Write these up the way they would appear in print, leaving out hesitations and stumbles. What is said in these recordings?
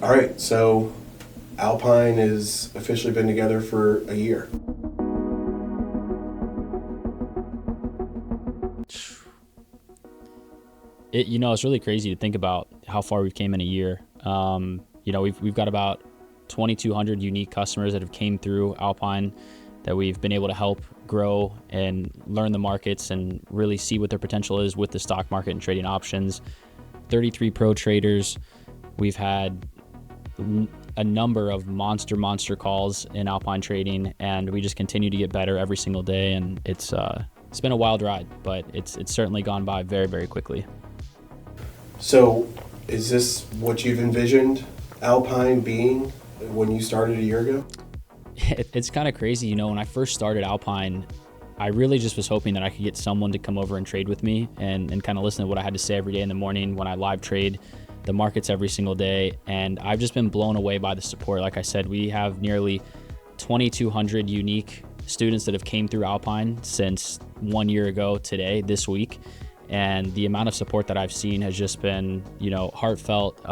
All right, so Alpine has officially been together for a year. It's really crazy to think about how far we've came in a year. We've got about 2,200 unique customers that have came through Alpine that we've been able to help grow and learn the markets and really see what their potential is with the stock market and trading options. 33 pro traders. We've had a number of monster calls in Alpine Trading, and we just continue to get better every single day. And it's been a wild ride, but it's certainly gone by very, very quickly. So is this what you've envisioned Alpine being when you started a year ago? It's kind of crazy. When I first started Alpine, I really just was hoping that I could get someone to come over and trade with me and kind of listen to what I had to say every day in the morning when I live trade the markets every single day. And I've just been blown away by the support. Like I said, we have nearly 2,200 unique students that have came through Alpine since 1 year ago today, this week. And the amount of support that I've seen has just been, heartfelt.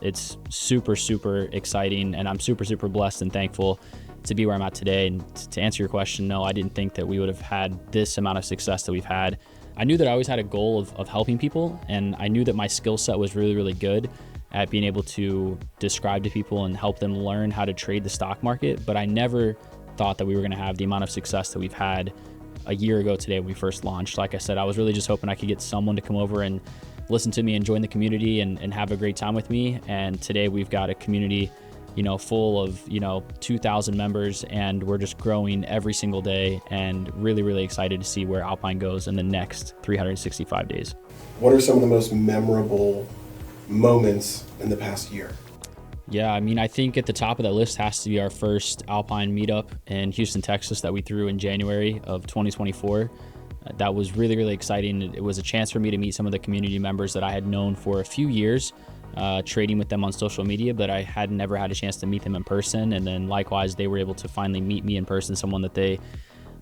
It's super exciting, and I'm super blessed and thankful to be where I'm at today. And to answer your question, no, I didn't think that we would have had this amount of success that we've had. I knew that I always had a goal of helping people, and I knew that my skill set was really good at being able to describe to people and help them learn how to trade the stock market. But I never thought that we were going to have the amount of success that we've had a year ago today when we first launched. Like I said, I was really just hoping I could get someone to come over and listen to me and join the community and have a great time with me. And today we've got a community, full of, 2,000 members, and we're just growing every single day and really excited to see where Alpine goes in the next 365 days. What are some of the most memorable moments in the past year? Yeah, I think at the top of that list has to be our first Alpine meetup in Houston, Texas that we threw in January of 2024. That was really exciting. It was a chance for me to meet some of the community members that I had known for a few years, trading with them on social media, but I had never had a chance to meet them in person. And then likewise, they were able to finally meet me in person, someone that they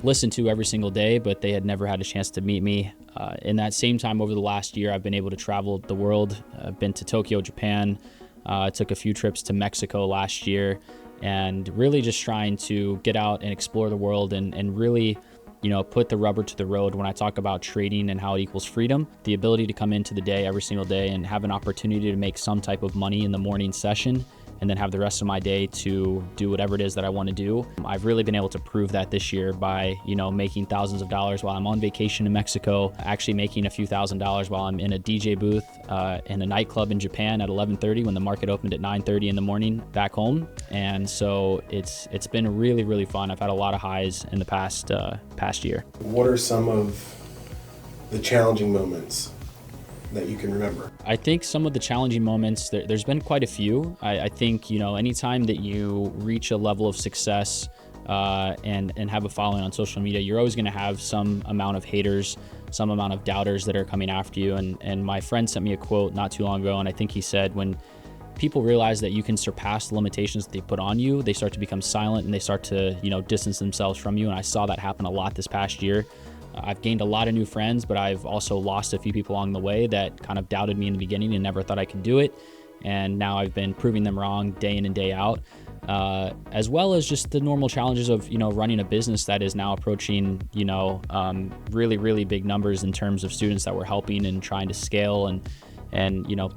listen to every single day, but they had never had a chance to meet me. In that same time, over the last year, I've been able to travel the world. I've been to Tokyo, Japan. I took a few trips to Mexico last year, and really just trying to get out and explore the world and really, put the rubber to the road when I talk about trading and how it equals freedom. The ability to come into the day every single day and have an opportunity to make some type of money in the morning session, and then have the rest of my day to do whatever it is that I want to do. I've really been able to prove that this year by, making thousands of dollars while I'm on vacation in Mexico, actually making a few $1,000s while I'm in a DJ booth in a nightclub in Japan at 11:30 when the market opened at 9:30 in the morning back home. And so it's been really fun. I've had a lot of highs in the past year. What are some of the challenging moments that you can remember? I think some of the challenging moments, there's been quite a few. I think, anytime that you reach a level of success and have a following on social media, you're always going to have some amount of haters, some amount of doubters that are coming after you. And my friend sent me a quote not too long ago, and I think he said, when people realize that you can surpass the limitations that they put on you, they start to become silent and they start to, distance themselves from you. And I saw that happen a lot this past year. I've gained a lot of new friends, but I've also lost a few people along the way that kind of doubted me in the beginning and never thought I could do it. And now I've been proving them wrong day in and day out, as well as just the normal challenges of, running a business that is now approaching, really big numbers in terms of students that we're helping and trying to scale and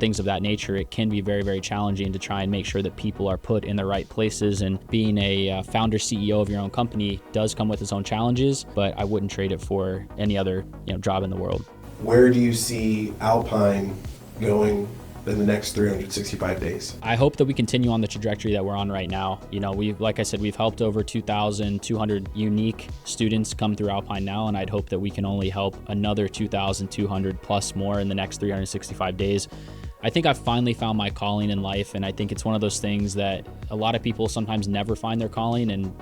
things of that nature. It can be very challenging to try and make sure that people are put in the right places, and being a founder CEO of your own company does come with its own challenges, but I wouldn't trade it for any other job in the world. Where do you see Alpine going in the next 365 days? I hope that we continue on the trajectory that we're on right now. Like I said, we've helped over 2,200 unique students come through Alpine now, and I'd hope that we can only help another 2,200 plus more in the next 365 days. I think I've finally found my calling in life, and I think it's one of those things that a lot of people sometimes never find their calling. And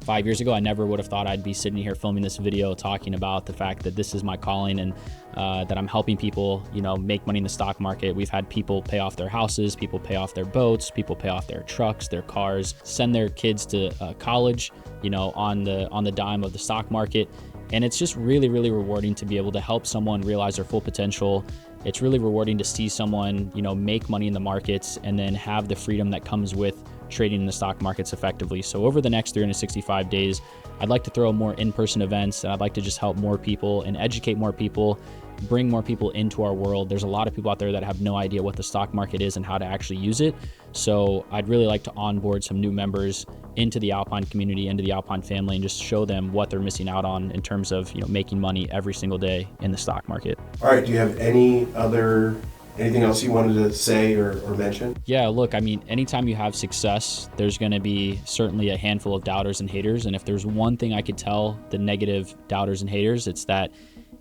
5 years ago, I never would have thought I'd be sitting here filming this video talking about the fact that this is my calling and that I'm helping people, make money in the stock market. We've had people pay off their houses, people pay off their boats, people pay off their trucks, their cars, send their kids to college, on the dime of the stock market. And it's just really rewarding to be able to help someone realize their full potential it's really rewarding to see someone, make money in the markets and then have the freedom that comes with trading in the stock markets effectively. So over the next 365 days, I'd like to throw more in-person events, and I'd like to just help more people and educate more people, bring more people into our world. There's a lot of people out there that have no idea what the stock market is and how to actually use it. So I'd really like to onboard some new members into the Alpine community, into the Alpine family, and just show them what they're missing out on in terms of, making money every single day in the stock market. All right, do you have anything else you wanted to say or mention? Yeah, look, anytime you have success, there's going to be certainly a handful of doubters and haters. And if there's one thing I could tell the negative doubters and haters, it's that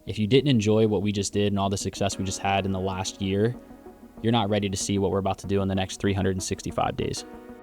if you didn't enjoy what we just did and all the success we just had in the last year, you're not ready to see what we're about to do in the next 365 days.